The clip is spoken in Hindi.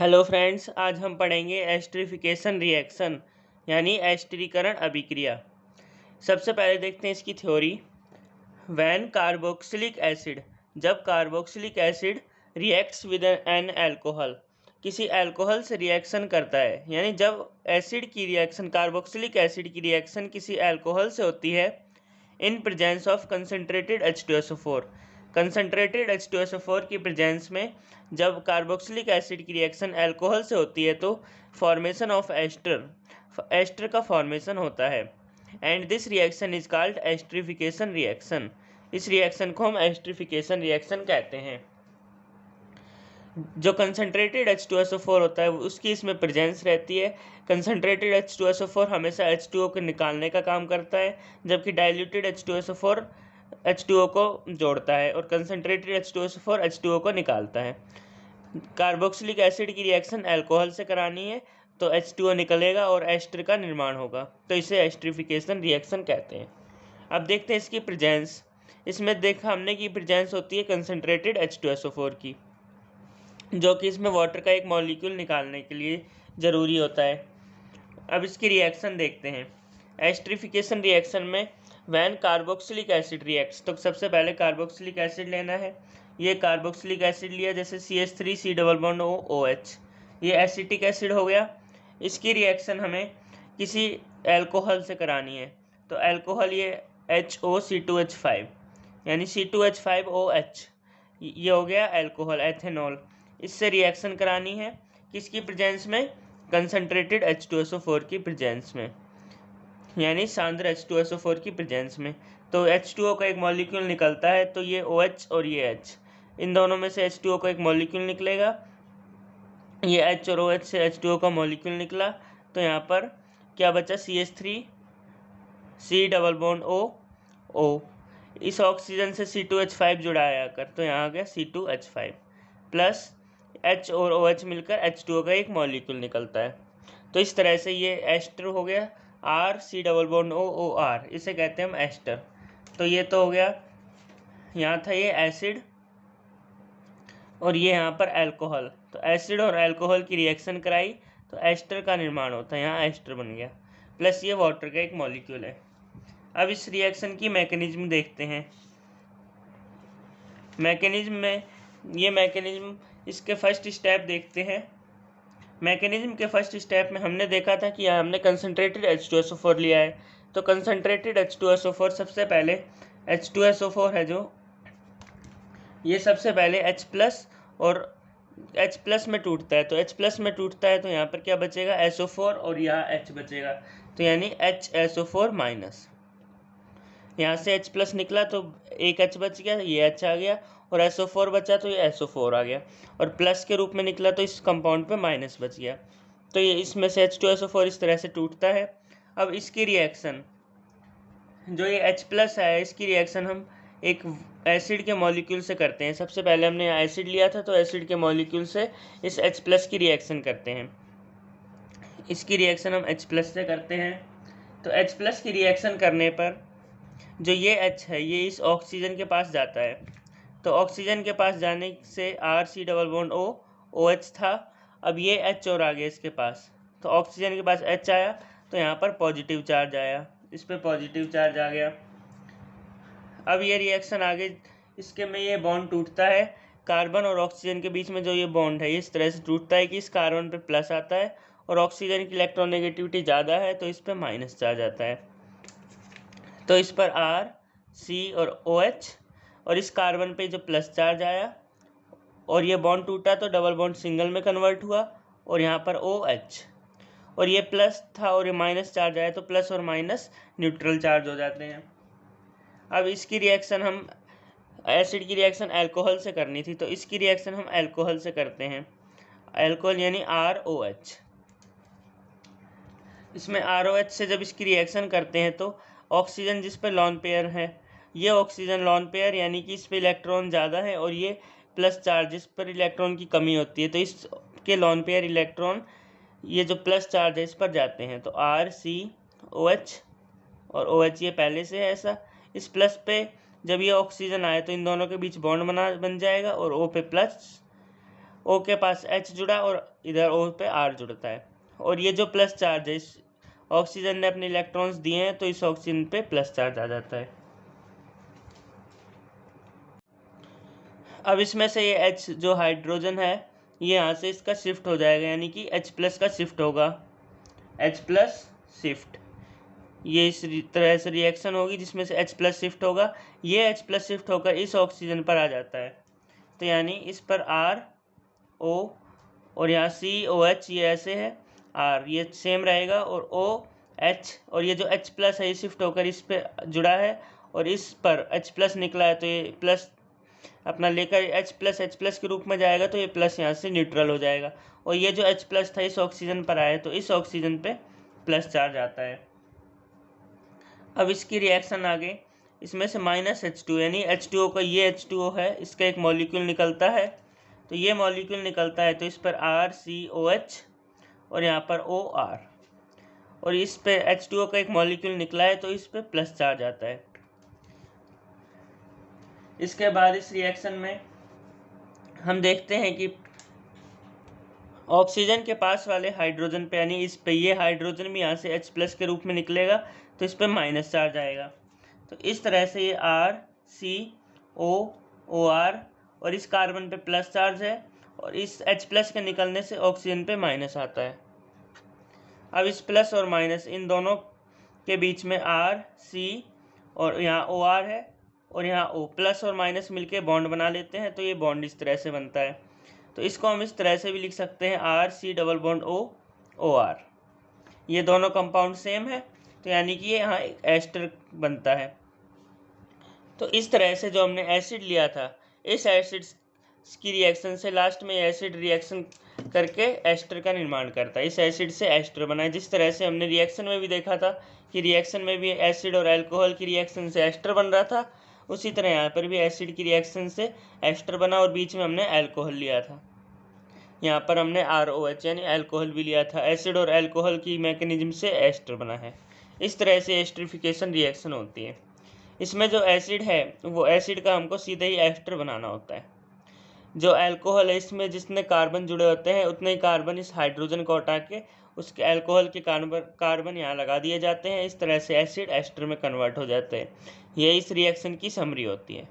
हेलो फ्रेंड्स, आज हम पढ़ेंगे एस्टरिफिकेशन रिएक्शन यानी एस्टरीकरण अभिक्रिया। सबसे पहले देखते हैं इसकी थ्योरी। व्हेन कार्बोक्सिलिक एसिड, जब carboxylic acid reacts with an alcohol, किसी अल्कोहल से रिएक्शन करता है, यानी जब एसिड की रिएक्शन कार्बोक्सिलिक एसिड की रिएक्शन किसी अल्कोहल से होती है in presence of concentrated H2SO4, concentrated H2SO4 की प्रेजेंस में जब कार्बोक्सिलिक एसिड की रिएक्शन अल्कोहल से होती है तो फॉर्मेशन ऑफ एस्टर का फॉर्मेशन होता है। And this reaction is called esterification reaction. इस रिएक्शन को हम एस्टरिफिकेशन रिएक्शन कहते हैं। जो कंसनट्रेटेड H2SO4 होता है उसकी इसमें प्रेजेंस रहती है। कंसनट्रेटेड H2SO4 हमेशा H2O को निकालने का काम करता है, जबकि डाइल्यूटेड H2SO4 H2O को जोड़ता है और कंसनट्रेटेड H2SO4 H2O को निकालता है। कार्बोक्सिलिक एसिड की रिएक्शन अल्कोहल से करानी है तो H2O निकलेगा और एस्टर का निर्माण होगा, तो इसे एस्टरिफिकेशन रिएक्शन कहते हैं। अब देखते हैं इसकी प्रेजेंस। इसमें देखा हमने कि प्रेजेंस होती है कंसनट्रेटेड H2SO4 की, जो कि इसमें वाटर का एक मॉलिक्यूल निकालने के लिए ज़रूरी होता है। अब इसकी रिएक्शन देखते हैं। एस्टरिफिकेशन रिएक्शन में व्हेन कार्बोक्सिलिक एसिड रिएक्ट्स, तो सबसे पहले कार्बोक्सिलिक एसिड लेना है। ये कार्बोक्सिलिक एसिड लिया, जैसे CH3 C double bond OH, ये एसिटिक एसिड हो गया। इसकी रिएक्शन हमें किसी अल्कोहल से करानी है, तो अल्कोहल ये HOC2H5 यानी C2H5OH, ये हो गया अल्कोहल एथेनॉल। इससे रिएक्शन करानी है किसकी प्रेजेंस में? कंसनट्रेटेड H2SO4 की प्रेजेंस में, यानी सांद्र H2SO4 की प्रेजेंस में। तो H2O का एक मॉलिक्यूल निकलता है, तो ये OH और ये H, इन दोनों में से H2O का एक मॉलिक्यूल निकलेगा। ये H और OH से H2O का मॉलिक्यूल निकला, तो यहाँ पर क्या बचा? CH3 C double bond O, इस ऑक्सीजन से C2H5 जुड़ाया कर, तो यहाँ आ गया C2H5 प्लस H और OH मिलकर H2O का एक मॉलिक्यूल निकलता है। तो इस तरह से ये एस्टर हो गया, R C double bond OR, इसे कहते हैं हम एस्टर। तो ये तो हो गया, यहाँ था ये एसिड और ये यहाँ पर अल्कोहल। तो एसिड और अल्कोहल की रिएक्शन कराई तो एस्टर का निर्माण होता है, यहाँ एस्टर बन गया, प्लस ये वाटर का एक मॉलिक्यूल है। अब इस रिएक्शन की मैकेनिज्म देखते हैं। मैकेनिज्म में ये मैकेनिज्म, इसके फर्स्ट स्टेप देखते हैं। मैकेनिज्म के फर्स्ट स्टेप में हमने देखा था कि हमने कंसनट्रेटेड H2SO4 लिया है, तो कंसनट्रेटेड H2SO4 सबसे पहले H2SO4 है जो, ये सबसे पहले H प्लस और H प्लस में टूटता है, तो H प्लस में टूटता है तो यहाँ पर क्या बचेगा? SO4 और यहाँ H बचेगा, तो यानी HSO4 माइनस। यहाँ से H प्लस निकला तो एक H बच गया, ये H आ गया, और SO4 बचा तो ये SO4 आ गया, और प्लस के रूप में निकला तो इस कंपाउंड पे माइनस बच गया। तो ये इसमें से H2SO4 इस तरह से टूटता है। अब इसकी रिएक्शन, जो ये H प्लस है, इसकी रिएक्शन हम एक एसिड के मॉलिक्यूल से करते हैं। सबसे पहले हमने एसिड लिया था, तो एसिड के मॉलिक्यूल से इस H प्लस की रिएक्शन करते हैं। इसकी रिएक्शन हम H प्लस से करते हैं, तो H प्लस की रिएक्शन करने पर जो ये H है ये इस ऑक्सीजन के पास जाता है, तो ऑक्सीजन के पास जाने से R C double bond OH था, अब ये H और आ गया इसके पास, तो ऑक्सीजन के पास H आया तो यहाँ पर पॉजिटिव चार्ज आया, इस पर पॉजिटिव चार्ज आ गया। अब ये रिएक्शन आगे इसके में ये बॉन्ड टूटता है, कार्बन और ऑक्सीजन के बीच में जो ये बॉन्ड है इस तरह से टूटता है कि इस कार्बन पे प्लस आता है और ऑक्सीजन की इलेक्ट्रोनेगेटिविटी ज़्यादा है तो इस पर माइनस चार्ज आता है। तो इस पर R C और OH, और इस कार्बन पे जो प्लस चार्ज आया और ये बॉन्ड टूटा तो डबल बॉन्ड सिंगल में कन्वर्ट हुआ, और यहाँ पर OH, और ये प्लस था और ये माइनस चार्ज आया तो प्लस और माइनस न्यूट्रल चार्ज हो जाते हैं। अब इसकी रिएक्शन हम, एसिड की रिएक्शन अल्कोहल से करनी थी, तो इसकी रिएक्शन हम अल्कोहल से करते हैं। अल्कोहल यानी ROH। इसमें ROH से जब इसकी रिएक्शन करते हैं तो ऑक्सीजन जिस पर लॉन पेयर है, ये ऑक्सीजन लॉन पेयर यानी कि इस पर इलेक्ट्रॉन ज़्यादा है, और ये प्लस चार्ज जिस पर इलेक्ट्रॉन की कमी होती है, तो इसके लॉन पेयर इलेक्ट्रॉन ये जो प्लस चार्ज है इस पर जाते हैं, तो RCOH और OH ये पहले से है ऐसा। इस प्लस पे जब ये ऑक्सीजन आए तो इन दोनों के बीच बॉन्ड बन जाएगा और O पे प्लस, O के पास H जुड़ा और इधर O पे R जुड़ता है, और ये जो प्लस चार्ज है, इस ऑक्सीजन ने अपने इलेक्ट्रॉन्स दिए हैं तो इस ऑक्सीजन पे प्लस चार्ज आ जाता है। अब इसमें से ये H जो हाइड्रोजन है ये यहाँ से इसका शिफ्ट हो जाएगा, यानी कि H प्लस का शिफ्ट होगा, H प्लस शिफ्ट। ये इस तरह से रिएक्शन होगी जिसमें से H प्लस शिफ्ट होगा, ये H प्लस शिफ्ट होकर इस ऑक्सीजन पर आ जाता है। तो यानी इस पर R O और यहाँ COH ये ऐसे है, R ये सेम रहेगा, और OH और ये जो H प्लस है ये शिफ्ट होकर इस पे जुड़ा है, और इस पर H प्लस निकला है तो ये प्लस अपना लेकर H प्लस के रूप में जाएगा, तो ये प्लस यहाँ से न्यूट्रल हो जाएगा, और ये जो H प्लस था इस ऑक्सीजन पर आया तो इस ऑक्सीजन पे प्लस चार्ज आता है। अब इसकी रिएक्शन आगे, इसमें से -H2 यानी H2O का ये H2O है, इसका एक मॉलिक्यूल निकलता है, तो ये मॉलिक्यूल निकलता है तो इस पर RCOH और यहाँ पर OR, और इस पे H2O का एक मॉलिक्यूल निकला है तो इस पे प्लस चार्ज आता है। इसके बाद इस रिएक्शन में हम देखते हैं कि ऑक्सीजन के पास वाले हाइड्रोजन पे, यानी इस पे, ये हाइड्रोजन भी यहाँ से H प्लस के रूप में निकलेगा तो इस पे माइनस चार्ज आएगा। तो इस तरह से ये RCOOR और इस कार्बन पे प्लस चार्ज है, और इस H प्लस के निकलने से ऑक्सीजन पे माइनस आता है। अब इस प्लस और माइनस इन दोनों के बीच में RC और यहाँ OR है, और यहाँ O, प्लस और माइनस मिलके बॉन्ड बना लेते हैं, तो ये बॉन्ड इस तरह से बनता है। तो इसको हम इस तरह से भी लिख सकते हैं RC double bond O OR। ये दोनों कंपाउंड सेम है, तो यानी कि ये यहाँ एक एस्टर बनता है। तो इस तरह से जो हमने एसिड लिया था, इस एसिड की रिएक्शन से लास्ट में एसिड रिएक्शन करके एस्टर का निर्माण करता है, इस एसिड से एस्टर बना है। जिस तरह से हमने रिएक्शन में भी देखा था कि रिएक्शन में भी एसिड और अल्कोहल की रिएक्शन से एस्टर बन रहा था, उसी तरह यहाँ पर भी एसिड की रिएक्शन से एस्टर बना और बीच में हमने अल्कोहल लिया था। यहाँ पर हमने ROH यानी अल्कोहल भी लिया था। एसिड और अल्कोहल की मैकेनिज्म से एस्टर बना है। इस तरह से एस्टरिफिकेशन रिएक्शन होती है। इसमें जो एसिड है वो एसिड का हमको सीधे ही एस्टर बनाना होता है। जो अल्कोहल है इसमें जितने कार्बन जुड़े होते हैं उतने ही कार्बन इस हाइड्रोजन को हटा के उसके अल्कोहल के कार्बन यहाँ लगा दिए जाते हैं। इस तरह से एसिड एस्टर में कन्वर्ट हो जाते हैं। यही इस रिएक्शन की समरी होती है।